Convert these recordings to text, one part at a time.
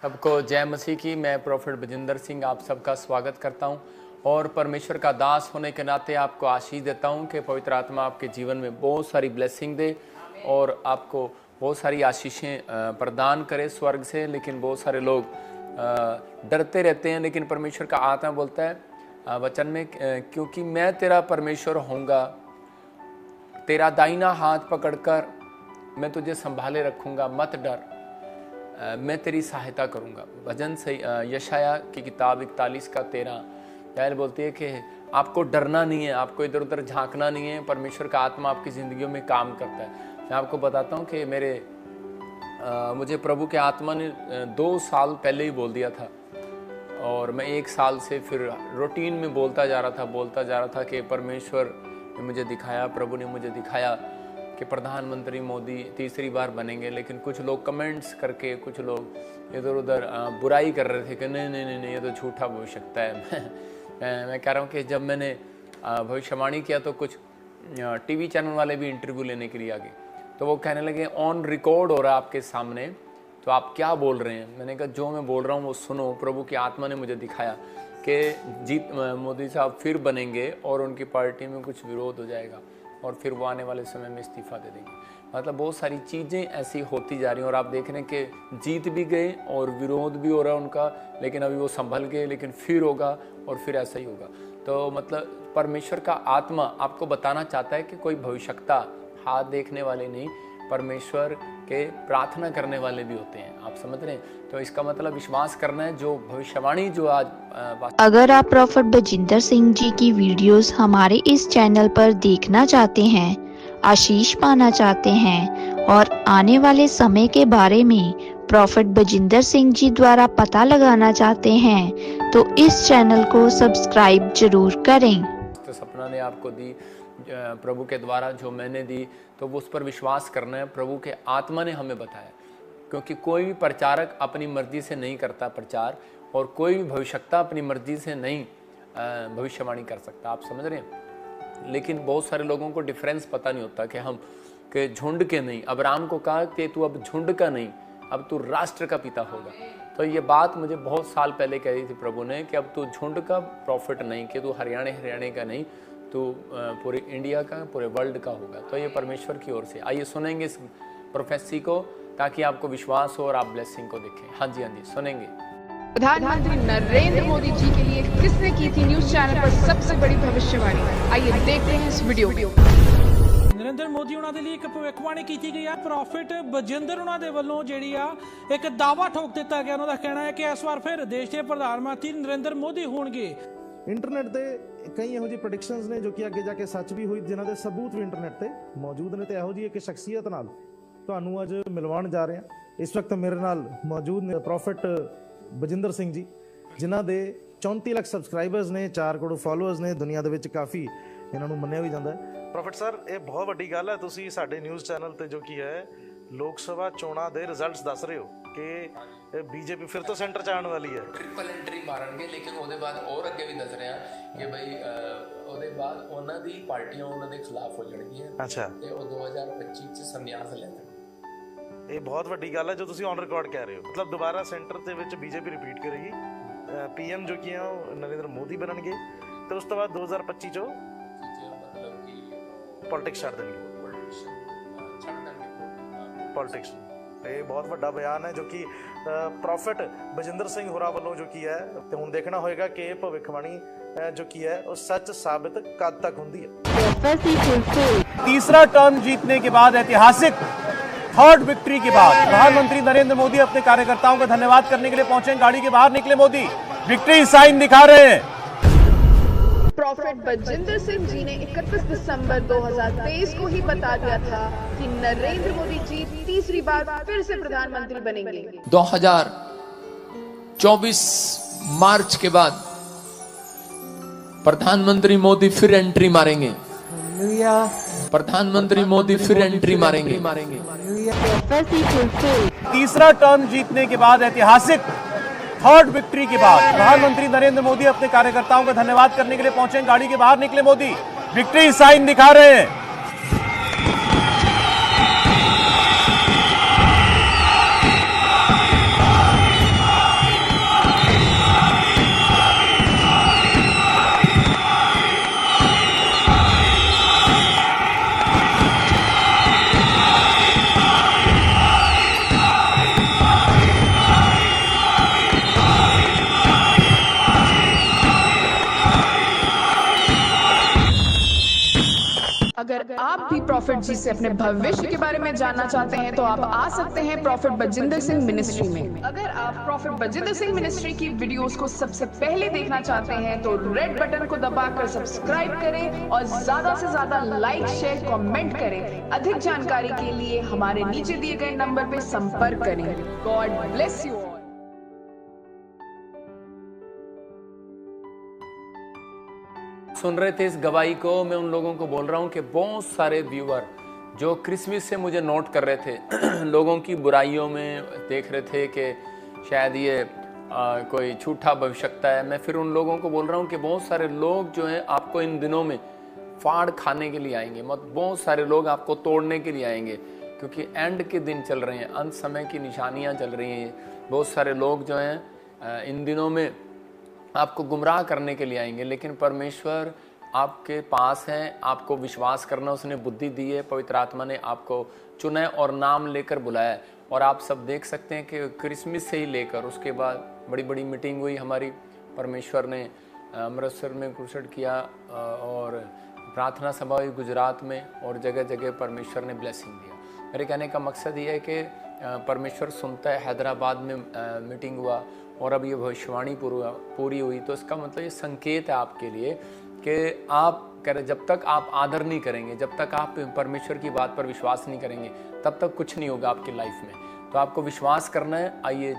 सबको जय मसीह की। मैं प्रोफेट बजिंदर सिंह आप सबका स्वागत करता हूं और परमेश्वर का दास होने के नाते आपको आशीष देता हूं कि पवित्र आत्मा आपके जीवन में बहुत सारी ब्लेसिंग दे और आपको बहुत सारी आशीषें प्रदान करे स्वर्ग से। लेकिन बहुत सारे लोग डरते रहते हैं, लेकिन परमेश्वर का आत्मा बोलता है वचन में, क्योंकि मैं तेरा परमेश्वर होऊंगा, तेरा दाहिना हाथ पकड़कर मैं तुझे संभाले रखूंगा, मत डर, मैं तेरी सहायता करूंगा। भजन से यशाया की किताब 41:13 यानी बोलती है कि आपको डरना नहीं है, आपको इधर उधर झांकना नहीं है। परमेश्वर का आत्मा आपकी ज़िंदगियों में काम करता है। मैं आपको बताता हूँ कि मुझे प्रभु के आत्मा ने 2 साल पहले ही बोल दिया था और मैं 1 साल से फिर रूटीन में बोलता जा रहा था कि परमेश्वर ने मुझे दिखाया, प्रभु ने मुझे दिखाया कि प्रधानमंत्री मोदी तीसरी बार बनेंगे। लेकिन कुछ लोग कमेंट्स करके, कुछ लोग इधर उधर बुराई कर रहे थे कि नहीं ये तो झूठा भविष्यता है। मैं कह रहा हूँ कि जब मैंने भविष्यवाणी किया तो कुछ टीवी चैनल वाले भी इंटरव्यू लेने के लिए आ गए, तो वो कहने लगे ऑन रिकॉर्ड हो रहा है आपके सामने, तो आप क्या बोल रहे हैं। मैंने कहा जो मैं बोल रहा हूँ वो सुनो। प्रभु की आत्मा ने मुझे दिखाया कि मोदी साहब फिर बनेंगे और उनकी पार्टी में कुछ विरोध हो जाएगा और फिर वो आने वाले समय में इस्तीफा दे देंगे। मतलब बहुत सारी चीज़ें ऐसी होती जा रही हैं और आप देख रहे हैं कि जीत भी गए और विरोध भी हो रहा है उनका, लेकिन अभी वो संभल गए, लेकिन फिर होगा और फिर ऐसा ही होगा। तो मतलब परमेश्वर का आत्मा आपको बताना चाहता है कि कोई भविष्यता हाथ देखने वाले नहीं, परमेश्वर के प्रार्थना करने वाले भी होते हैं। आप समझ रहे हैं? तो इसका मतलब विश्वास करना है जो भविष्यवाणी जो आज अगर आप प्रोफेट बजिंदर सिंह जी की वीडियोस हमारे इस चैनल पर देखना चाहते हैं, आशीष पाना चाहते हैं और आने वाले समय के बारे में प्रोफेट बजिंदर सिंह जी द्वारा पता लगाना चाहते हैं, तो इस चैनल को सब्सक्राइब जरूर करें। तो सपना ने आपको दी प्रभु के द्वारा, जो मैंने दी, तो वो उस पर विश्वास करना है। प्रभु के आत्मा ने हमें बताया, क्योंकि कोई भी प्रचारक अपनी मर्जी से नहीं करता प्रचार, और कोई भी भविष्यता अपनी मर्जी से नहीं भविष्यवाणी कर सकता। आप समझ रहे हैं? लेकिन बहुत सारे लोगों को डिफरेंस पता नहीं होता कि हम के झुंड के नहीं। अब्राहम को कहा कि तू अब झुंड का नहीं, अब तू राष्ट्र का पिता होगा। तो ये बात मुझे बहुत साल पहले कही थी प्रभु ने कि अब तू झुंड का प्रॉफिट नहीं, कि तू हरियाणा का नहीं, तो पूरे इंडिया का, पूरे वर्ल्ड का होगा। तो ये परमेश्वर की ओर से। आइए सुनेंगे इस प्रोफेसी को, ताकि आपको विश्वास हो और आप ब्लेसिंग को देखें। हाँ जी सुनेंगे। प्रधानमंत्री नरेंद्र मोदी जी के लिए किसने की थी न्यूज चैनल पर सबसे बड़ी भविष्यवाणी? आइए देखते हैं इस वीडियो को। नरेंद्र मोदी उन्होंने ਦੇ ਲਈ ਇੱਕ ਭਵਿੱਖਬਾਣੀ ਕੀਤੀ ਗਈ ਹੈ। ਪ੍ਰੋਫਿਟ ਬਜਿੰਦਰ ਉਹਨਾਂ ਦੇ ਵੱਲੋਂ ਜਿਹੜੀ ਆ ਇੱਕ ਦਾਅਵਾ ਠੋਕ ਦਿੱਤਾ ਗਿਆ। ਉਹਨਾਂ ਦਾ ਕਹਿਣਾ ਹੈ ਕਿ ਇਸ ਵਾਰ ਫਿਰ ਦੇਸ਼ ਦੇ ਪ੍ਰਧਾਨ ਮੰਤਰੀ ਨਰਿੰਦਰ ਮੋਦੀ ਹੋਣਗੇ। ਇੰਟਰਨੈਟ ਤੇ ਕਈ ਇਹੋ ਜਿਹੀ ਪ੍ਰੈਡਿਕਸ਼ਨਸ ਨੇ ਜੋ ਕਿ ਅੱਗੇ ਜਾ ਕੇ ਸੱਚ ਵੀ ਹੋਈ, ਜਿਨ੍ਹਾਂ ਦੇ ਸਬੂਤ ਵੀ ਇੰਟਰਨੈਟ ਤੇ ਮੌਜੂਦ ਨੇ। ਤੇ ਇਹੋ ਜਿਹੀ ਇੱਕ ਸ਼ਖਸੀਅਤ ਨਾਲ ਤੁਹਾਨੂੰ ਅੱਜ ਮਿਲਵਾਉਣ ਜਾ ਰਹੇ ਹਾਂ। ਇਸ ਵਕਤ ਮੇਰੇ ਨਾਲ ਮੌਜੂਦ ਨੇ ਪ੍ਰੋਫਿਟ ਬਜਿੰਦਰ ਸਿੰਘ ਜੀ, ਜਿਨ੍ਹਾਂ ਦੇ 34 ਲੱਖ ਸਬਸਕ੍ਰਾਈਬਰਸ ਨੇ, 4 ਕਰੋੜ ਫਾਲੋਅਰਸ ਨੇ। ਦੁਨੀਆ ਦੇ ਵਿੱਚ ਕਾਫੀ ਇਹਨਾਂ ਨੂੰ ਮੰਨਿਆ ਵੀ ਜਾਂਦਾ ਹੈ। ਪ੍ਰੋਫਿਟ ਸਰ, ਇਹ ਬਹੁਤ ਵੱਡੀ ਗੱਲ ਹੈ, ਤੁਸੀਂ ਸਾਡੇ ਨਿਊਜ਼ ਚੈਨਲ ਤੇ ਜੋ ਕੀ ਹੈ ਲੋਕ ਸਭਾ ਚੋਣਾਂ ਦੇ ਰਿਜ਼ਲਟਸ ਦੱਸ ਰਹੇ ਹੋ ਕਿ ਬੀਜੇਪੀ ਫਿਰ ਤੋਂ ਸੈਂਟਰ 'ਚ ਆਉਣ ਵਾਲੀ ਹੈ। ट्रिपल एंट्री मारनगे, लेकिन ਉਹਦੇ ਬਾਅਦ और ਅੱਗੇ ਵੀ ਦੱਸ ਰਿਹਾ ਕਿ ਬਈ ਉਹਦੇ ਬਾਅਦ ਉਹਨਾਂ ਦੀ ਪਾਰਟੀਆਂ ਉਹਨਾਂ ਦੇ ਖਿਲਾਫ ਹੋ ਜਾਣਗੀਆਂ। ਅੱਛਾ, ਤੇ ਉਹ 2025 ਚ ਸੰਨਿਆਸ ਲੈ ਲੈਣਗੇ। ਇਹ ਬਹੁਤ ਵੱਡੀ ਗੱਲ ਹੈ ਜੋ ਤੁਸੀਂ ਔਨ ਰਿਕਾਰਡ ਕਹਿ ਰਹੇ ਹੋ। ਮਤਲਬ ਦੁਬਾਰਾ ਸੈਂਟਰ ਦੇ ਵਿੱਚ ਬੀਜੇਪੀ ਰਿਪੀਟ ਕਰੇਗੀ, ਪੀਐਮ ਜੋ ਕੀ ਆ ਉਹ ਨਰਿੰਦਰ ਮੋਦੀ ਬਣਨਗੇ, ਤੇ ਉਸ ਤੋਂ ਬਾਅਦ 2025 ਚ ਮਤਲਬ ਕਿ ਪੋਲਿਟਿਕਸ ਛੱਡ ਦੇਣਗੇ। ਪੋਲਿਟਿਕਸ ਇਹ ਬਹੁਤ ਵੱਡਾ ਬਿਆਨ ਹੈ ਜੋ ਕਿ ਪ੍ਰੋਫਿਟ ਬਜਿੰਦਰ ਸਿੰਘ ਹੋਰਾਂ ਵੱਲੋਂ ਜੋ ਕੀ ਹੈ। ਤੇ ਹੁਣ ਦੇਖਣਾ ਹੋਏਗਾ ਕਿ ਇਹ ਭਵਿੱਖਬਾਣੀ जो की है वो सच साबित कब तक होती है। तीसरा टर्म जीतने के बाद, ऐतिहासिक थर्ड विक्ट्री के बाद प्रधानमंत्री नरेंद्र मोदी अपने कार्यकर्ताओं का धन्यवाद करने के लिए पहुंचे। गाड़ी के बाहर निकले मोदी, विक्ट्री साइन दिखा रहे हैं। प्रॉफिट बजिंदर सिंह जी ने 31 दिसंबर 2023 को ही बता दिया था कि नरेंद्र मोदी जी तीसरी बार फिर से प्रधानमंत्री बनेंगे। 2024 मार्च के बाद प्रधानमंत्री मोदी फिर एंट्री मारेंगे। प्रधानमंत्री मोदी फिर एंट्री मारेंगे। तीसरा टर्म जीतने के बाद, ऐतिहासिक थर्ड विक्ट्री के बाद प्रधानमंत्री नरेंद्र मोदी अपने कार्यकर्ताओं का धन्यवाद करने के लिए पहुंचे। गाड़ी के बाहर निकले मोदी, विक्ट्री साइन दिखा रहे हैं। अगर आप भी प्रॉफिट जी से अपने भविष्य के बारे में जानना चाहते हैं तो आप आ सकते हैं प्रॉफिट बजिंदर सिंह मिनिस्ट्री में। अगर आप प्रॉफिट बजिंदर सिंह मिनिस्ट्री की वीडियोस को सबसे पहले देखना चाहते हैं तो रेड बटन को दबाकर सब्सक्राइब करें और ज्यादा से ज्यादा लाइक शेयर कमेंट करें। अधिक जानकारी के लिए हमारे नीचे दिए गए नंबर पर संपर्क करें। God bless you all. सुन रहे थे इस गवाही को, मैं उन लोगों को बोल रहा हूं कि बहुत सारे व्यूअर जो क्रिसमस से मुझे नोट कर रहे थे लोगों की बुराइयों में देख रहे थे कि शायद ये कोई झूठा भविष्यता है। मैं फिर उन लोगों को बोल रहा हूं कि बहुत सारे लोग जो हैं आपको इन दिनों में फाड़ खाने के लिए आएंगे, बहुत सारे लोग आपको तोड़ने के लिए आएंगे, क्योंकि एंड के दिन चल रहे हैं, अंत समय की निशानियां चल रही हैं। बहुत सारे लोग जो हैं इन दिनों में आपको गुमराह करने के लिए आएंगे, लेकिन परमेश्वर आपके पास है। आपको विश्वास करना उसने बुद्धि दी है, पवित्र आत्मा ने आपको चुना है और नाम लेकर बुलाया है। और आप सब देख सकते हैं कि क्रिसमस से ही लेकर उसके बाद बड़ी बड़ी मीटिंग हुई हमारी। परमेश्वर ने अमृतसर में क्रूसेड किया और प्रार्थना सभा हुई गुजरात में, और जगह जगह परमेश्वर ने ब्लेसिंग दिया। मेरे कहने का मकसद ये है कि परमेश्वर सुनता है। हैदराबाद में मीटिंग हुआ और अब ये भविष्यवाणी पूरी हुई, तो इसका मतलब ये संकेत है आपके लिए कि आप कह रहे जब तक आप आदर नहीं करेंगे, जब तक आप परमेश्वर की बात पर विश्वास नहीं करेंगे, तब तक कुछ नहीं होगा आपकी लाइफ में। तो आपको विश्वास करना है। आइए,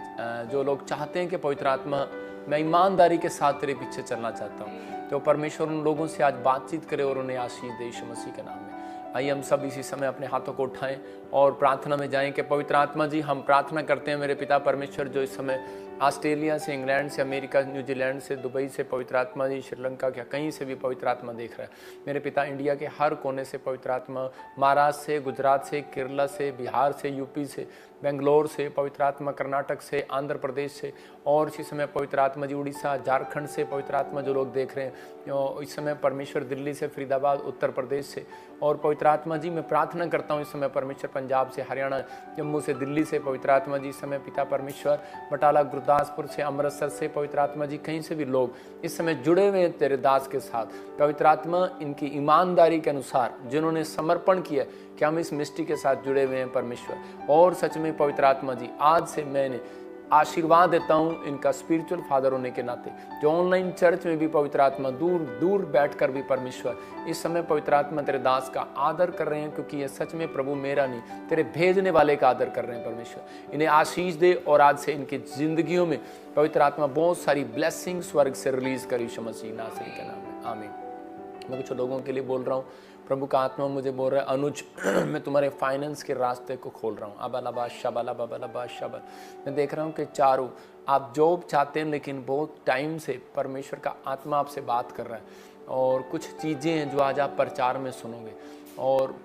जो लोग चाहते हैं कि पवित्र आत्मा मैं ईमानदारी के साथ तेरे पीछे चलना चाहता हूँ, तो परमेश्वर उन लोगों से आज बातचीत करे और उन्हें आशीष दे यीशु मसीह के नाम में। आइए हम सब इसी समय अपने हाथों को उठाएं और प्रार्थना में जाएं कि पवित्र आत्मा जी, हम प्रार्थना करते हैं मेरे पिता परमेश्वर, जो इस समय ऑस्ट्रेलिया से, इंग्लैंड से, अमेरिका, न्यूजीलैंड से, दुबई से पवित्र आत्मा जी, श्रीलंका के कहीं से भी पवित्र आत्मा देख रहा है। मेरे पिता इंडिया के हर कोने से पवित्र आत्मा, महाराष्ट्र से, गुजरात से, केरला से, बिहार से, यूपी से, बेंगलोर से पवित्र आत्मा, कर्नाटक से, आंध्र प्रदेश से, और इसी समय पवित्र आत्मा जी उड़ीसा, झारखंड से पवित्र आत्मा जो लोग देख रहे हैं इस समय परमेश्वर, दिल्ली से, फरीदाबाद, उत्तर प्रदेश से, और पवित्र आत्मा जी मैं प्रार्थना करता हूँ इस समय परमेश्वर पंजाब से, हरियाणा, जम्मू से, दिल्ली से पवित्र आत्मा जी इस समय पिता परमेश्वर, बटाला, गुरदासपुर से, अमृतसर से पवित्र आत्मा जी कहीं से भी लोग इस समय जुड़े हुए हैं तेरे दास के साथ। पवित्र आत्मा इनकी ईमानदारी के अनुसार जिन्होंने समर्पण किया कि हम इस मिस्ट्री के साथ जुड़े हुए हैं परमेश्वर, और सच में पवित्र आत्मा जी आज से मैंने आशीर्वाद देता हूं इनका स्पिरिचुअल फादर होने के नाते, जो ऑनलाइन चर्च में भी पवित्र आत्मा दूर दूर बैठकर भी परमेश्वर इस समय पवित्र आत्मा तेरे दास का आदर कर रहे हैं, क्योंकि ये सच में प्रभु मेरा नहीं तेरे भेजने वाले का आदर कर रहे हैं। परमेश्वर इन्हें आशीष दे और आज से इनकी जिंदगियों में पवित्र आत्मा बहुत सारी ब्लेसिंग स्वर्ग से रिलीज कर यीशु मसीह नासरी के नाम में, आमीन। मैं कुछ लोगों के लिए बोल रहा हूँ, प्रभु का आत्मा मुझे बोल रहा है, अनुज मैं तुम्हारे फाइनेंस के रास्ते को खोल रहा हूँ। अबालाबा शबाला बबालाबा शबल, मैं देख रहा हूँ कि चारों आप जॉब चाहते हैं, लेकिन बहुत टाइम से परमेश्वर का आत्मा आपसे बात कर रहा है, और कुछ चीज़ें हैं जो आज आप प्रचार में सुनोगे, और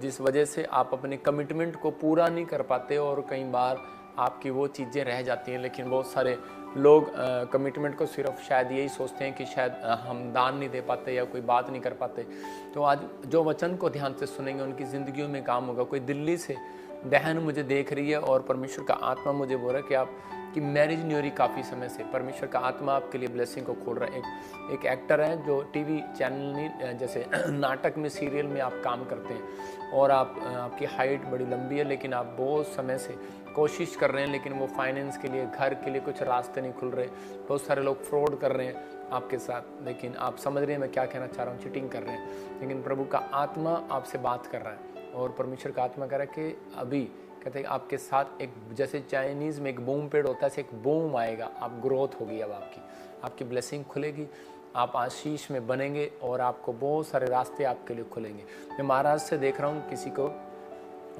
जिस वजह से आप अपने कमिटमेंट को पूरा नहीं कर पाते, और कई बार आपकी वो चीज़ें रह जाती हैं। लेकिन बहुत सारे लोग कमिटमेंट को सिर्फ शायद यही सोचते हैं कि शायद हम दान नहीं दे पाते या कोई बात नहीं कर पाते। तो आज जो वचन को ध्यान से सुनेंगे उनकी ज़िंदगियों में काम होगा। कोई दिल्ली से बहन मुझे देख रही है और परमेश्वर का आत्मा मुझे बोल रहा है कि आपकी मैरिज नहीं हो रही काफ़ी समय से, परमेश्वर का आत्मा आपके लिए ब्लेसिंग को खोल रहा है। एक एक्टर है जो टीवी चैनल जैसे नाटक में, सीरियल में आप काम करते हैं, और आपकी हाइट बड़ी लंबी है, लेकिन आप बहुत समय से कोशिश कर रहे हैं, लेकिन वो फाइनेंस के लिए, घर के लिए कुछ रास्ते नहीं खुल रहे। बहुत सारे लोग फ्रॉड कर रहे हैं आपके साथ, लेकिन आप समझ रहे हैं मैं क्या कहना चाह रहा हूँ, चीटिंग कर रहे हैं। लेकिन प्रभु का आत्मा आपसे बात कर रहा है, और परमेश्वर का आत्मा कह रहा है कि अभी कहते हैं आपके साथ एक, जैसे चाइनीज़ में एक बूम पेड़ होता है, ऐसे एक बूम आएगा, आप ग्रोथ होगी, अब आपकी ब्लेसिंग खुलेगी, आप आशीष में बनेंगे, और आपको बहुत सारे रास्ते आपके लिए खुलेंगे। मैं महाराष्ट्र से देख रहा हूँ किसी को,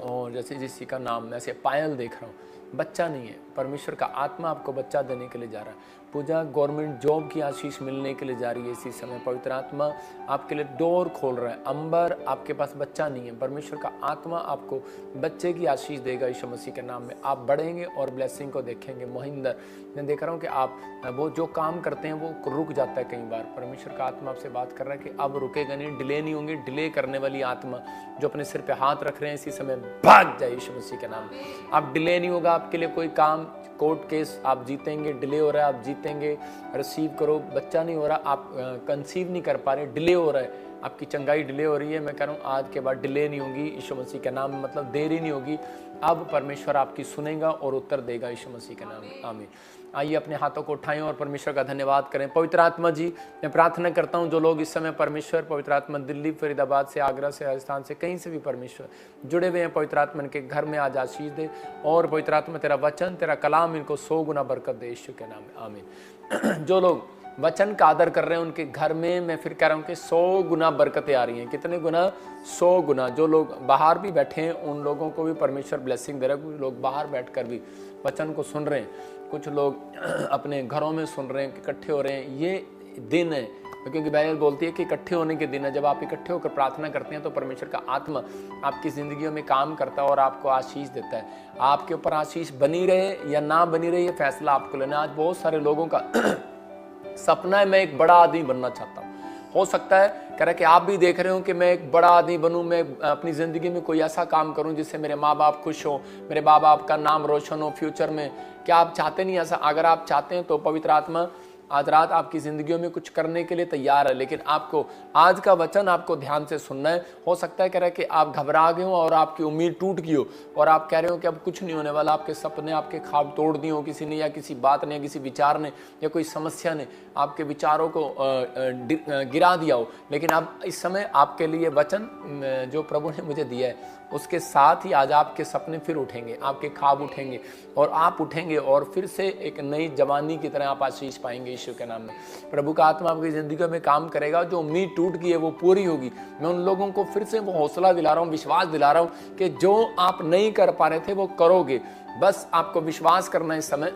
और जैसे जिसी का नाम ऐसे पायल देख रहा हूँ, बच्चा नहीं है, परमेश्वर का आत्मा आपको बच्चा देने के लिए जा रहा है। पूजा गवर्नमेंट जॉब की आशीष मिलने के लिए जा रही है इसी समय, पवित्र आत्मा आपके लिए डोर खोल रहा है। अंबर आपके पास बच्चा नहीं है, परमेश्वर का आत्मा आपको बच्चे की आशीष देगा यीशु मसीह के नाम में। आप बढ़ेंगे और ब्लेसिंग को देखेंगे। महिंदर, मैं देख रहा हूँ कि आप वो जो काम करते हैं वो रुक जाता है कई बार, परमेश्वर का आत्मा आपसे बात कर रहा है कि अब रुकेगा नहीं, डिले नहीं होंगे। डिले करने वाली आत्मा जो अपने सिर पे हाथ रख रहे हैं इसी समय भाग जाए यीशु मसीह के नाम में। अब डिले नहीं होगा आपके लिए कोई काम, कोर्ट केस आप जीतेंगे, डिले हो रहा है आप जीतेंगे। रिसीव करो, बच्चा नहीं हो रहा, आप कंसीव नहीं कर पा रहे, डिले हो रहा है, आपकी चंगाई डिले हो रही है, मैं कह रहा हूँ आज के बाद डिले नहीं होगी यीशु मसीह के नाम में, मतलब देरी नहीं होगी। अब परमेश्वर आपकी सुनेगा और उत्तर देगा यीशु मसीह के नाम में, आमीन। आइए अपने हाथों को उठाएं और परमेश्वर का धन्यवाद करें। पवित्र आत्मा जी, मैं प्रार्थना करता हूं जो लोग इस समय परमेश्वर, पवित्र आत्मा दिल्ली, फरीदाबाद से, आगरा से, राजस्थान से, कहीं से भी परमेश्वर जुड़े हुए हैं, पवित्र आत्मा के घर में आज आशीष दे और पवित्र आत्मा तेरा वचन, तेरा कलाम इनको 100 गुना बरकत दे यीशु के नाम में, आमीन। जो लोग वचन का आदर कर रहे हैं उनके घर में मैं फिर कह रहा हूँ कि 100 गुना बरकतें आ रही हैं। कितने गुना? 100 गुना। जो लोग बाहर भी बैठे हैं उन लोगों को भी परमेश्वर ब्लेसिंग दे रहा है। कुछ लोग बाहर बैठकर भी वचन को सुन रहे हैं, कुछ लोग अपने घरों में सुन रहे हैं, इकट्ठे हो रहे हैं। ये दिन है क्योंकि बाइबल बोलती है कि इकट्ठे होने के दिन है। जब आप इकट्ठे होकर प्रार्थना करते हैं तो परमेश्वर का आत्मा आपकी जिंदगियों में काम करता है और आपको आशीष देता है। आपके ऊपर आशीष बनी रहे या ना बनी रहे ये फैसला आपको लेना। आज बहुत सारे लोगों का सपना है मैं एक बड़ा आदमी बनना चाहता हूँ। हो सकता है कह रहा कि आप भी देख रहे हो कि मैं एक बड़ा आदमी बनूं, मैं अपनी ज़िंदगी में कोई ऐसा काम करूं जिससे मेरे माँ बाप खुश हो, मेरे माँ बाप का नाम रोशन हो फ्यूचर में। क्या आप चाहते नहीं ऐसा? अगर आप चाहते हैं तो पवित्र आत्मा आज रात आपकी ज़िंदगियों में कुछ करने के लिए तैयार है, लेकिन आपको आज का वचन आपको ध्यान से सुनना है। हो सकता है कह रहा है कि आप घबरा गए हो और आपकी उम्मीद टूट गई हो और आप कह रहे हो कि अब कुछ नहीं होने वाला। आपके सपने, आपके ख्वाब तोड़ दिए हो किसी ने, या किसी बात ने, या किसी विचार ने, या कोई समस्या ने आपके विचारों को गिरा दिया हो। लेकिन अब इस समय आपके लिए वचन जो प्रभु ने मुझे दिया है उसके साथ ही आज आपके सपने फिर उठेंगे, आपके ख्वाब उठेंगे और आप उठेंगे और फिर से एक नई जवानी की तरह आप आशीष पाएंगे यीशु के नाम में। प्रभु का आत्मा आपकी जिंदगी में काम करेगा। जो उम्मीद टूट गई है वो पूरी होगी। मैं उन लोगों को फिर से वो हौसला दिला रहा हूँ, विश्वास दिला रहा हूँ कि जो आप नहीं कर पा रहे थे वो करोगे। बस आपको विश्वास करना है इस समय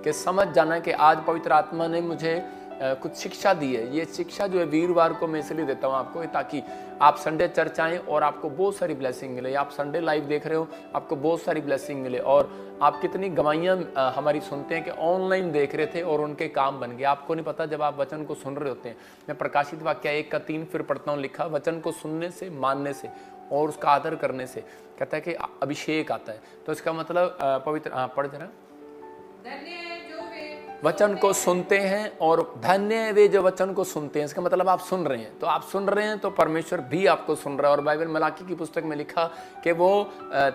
कि समझ जाना है कि आज पवित्र आत्मा ने मुझे कुछ शिक्षा दी है। ये शिक्षा जो है वीरवार को मैं इसलिए देता हूँ आपको, ताकि आप संडे चर्च आएँ और आपको बहुत सारी ब्लेसिंग मिले। आप संडे लाइव देख रहे हो, आपको बहुत सारी ब्लेसिंग मिले। और आप कितनी गवाहियाँ हमारी सुनते हैं कि ऑनलाइन देख रहे थे और उनके काम बन गए। आपको नहीं पता जब आप वचन को सुन रहे होते हैं। मैं प्रकाशित वाक्य 1:3 फिर पढ़ता हूँ, लिखा वचन को सुनने से, मानने से और उसका आदर करने से कहता है कि अभिषेक आता है। तो इसका मतलब पवित्र पढ़ जरा, वचन को सुनते हैं और धन्य है वे जो वचन को सुनते हैं। इसका मतलब आप सुन रहे हैं। तो आप सुन रहे हैं तो परमेश्वर भी आपको सुन रहा है। और बाइबल मलाकी की पुस्तक में लिखा कि वो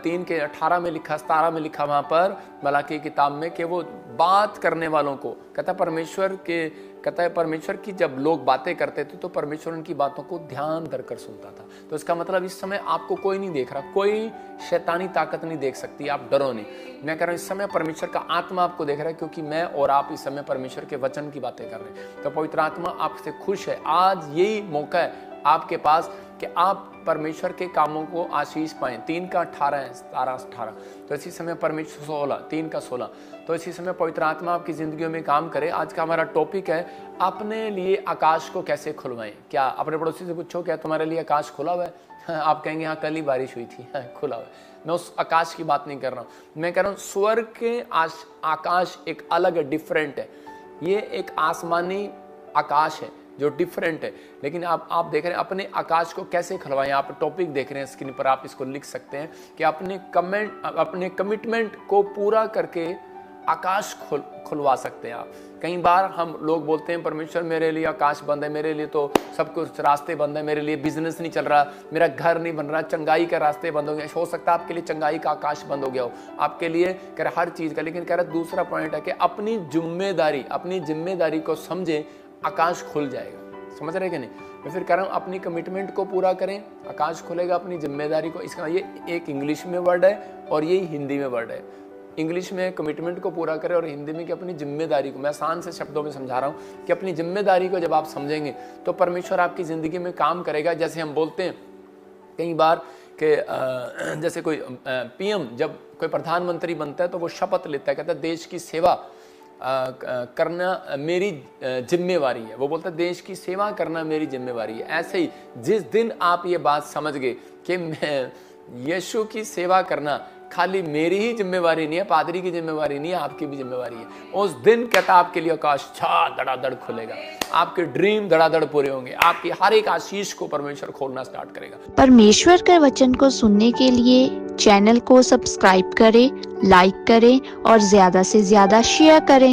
3:18 में लिखा, 17 में लिखा वहाँ पर मलाकी की किताब में कि वो बात करने वालों को कहता है परमेश्वर की जब लोग बातें करते थे तो परमेश्वर उनकी बातों को ध्यान धरकर सुनता था। तो इसका मतलब इस समय आपको कोई नहीं देख रहा, कोई शैतानी ताकत नहीं देख सकती, आप डरो नहीं। मैं कह रहा हूँ इस समय परमेश्वर का आत्मा आपको देख रहा है, क्योंकि मैं और आप इस समय परमेश्वर के वचन की बातें कर रहे हैं। तो पवित्र आत्मा आपसे खुश है। आज यही मौका है आपके पास कि आप परमेश्वर के कामों को आशीष पाएं। 3:18 है, 17-18। तो इसी समय परमेश्वर 3:16। तो इसी समय पवित्र आत्मा आपकी जिंदगियों में काम करे। आज का हमारा टॉपिक है अपने लिए आकाश को कैसे खुलवाएं। क्या अपने पड़ोसी से पूछो क्या तुम्हारे लिए आकाश खुला हुआ है? आप कहेंगे हाँ कल ही बारिश हुई थी, खुला हुआ है। मैं उस आकाश की बात नहीं कर रहा हूँ। मैं कह रहा हूँ स्वर्ग के आकाश एक अलग है, डिफरेंट है। ये एक आसमानी आकाश है जो डिफरेंट है। लेकिन आप देख रहे हैं अपने आकाश को कैसे खुलवाएं। आप टॉपिक देख रहे हैं स्क्रीन पर, आप इसको लिख सकते हैं कि अपने कमिटमेंट को पूरा करके आकाश खुलवा सकते हैं आप। कई बार हम लोग बोलते हैं परमेश्वर मेरे लिए आकाश बंद है, मेरे लिए तो सब कुछ रास्ते बंद है, मेरे लिए बिजनेस नहीं चल रहा, मेरा घर नहीं बन रहा, चंगाई का रास्ते बंद हो गए। हो सकता है आपके लिए चंगाई का आकाश बंद हो गया हो, आपके लिए कह रहा हर चीज़ का। लेकिन कह रहा दूसरा पॉइंट है कि अपनी जिम्मेदारी को समझे, आकाश खुल जाएगा। समझ रहे कि नहीं? मैं फिर कह रहा हूँ अपनी कमिटमेंट को पूरा करें, आकाश खुलेगा। अपनी जिम्मेदारी को, इसका ये एक इंग्लिश में वर्ड है और ये हिंदी में वर्ड है। इंग्लिश में कमिटमेंट को पूरा करें और हिंदी में कि अपनी जिम्मेदारी को। मैं आसान से शब्दों में समझा रहा हूँ कि अपनी जिम्मेदारी को जब आप समझेंगे तो परमेश्वर आपकी ज़िंदगी में काम करेगा। जैसे हम बोलते हैं कई बार कि जैसे कोई पीएम जब कोई प्रधानमंत्री बनता है तो वो शपथ लेता है, कहता है देश की सेवा करना मेरी जिम्मेवारी है। वो बोलता है देश की सेवा करना मेरी जिम्मेवारी है। ऐसे ही जिस दिन आप ये बात समझ गए कि मैं यीशु की सेवा करना खाली मेरी ही जिम्मेवारी नहीं है, पादरी की जिम्मेवारी नहीं है, आपकी भी जिम्मेवारी है, उस दिन कहता आपके लिए आकाश धड़ाधड़ खुलेगा। आपके ड्रीम धड़ाधड़ पूरे होंगे। आपकी हर एक आशीष को परमेश्वर खोलना स्टार्ट करेगा। परमेश्वर के वचन को सुनने के लिए चैनल को सब्सक्राइब करें, लाइक करें और ज्यादा से ज्यादा शेयर करें।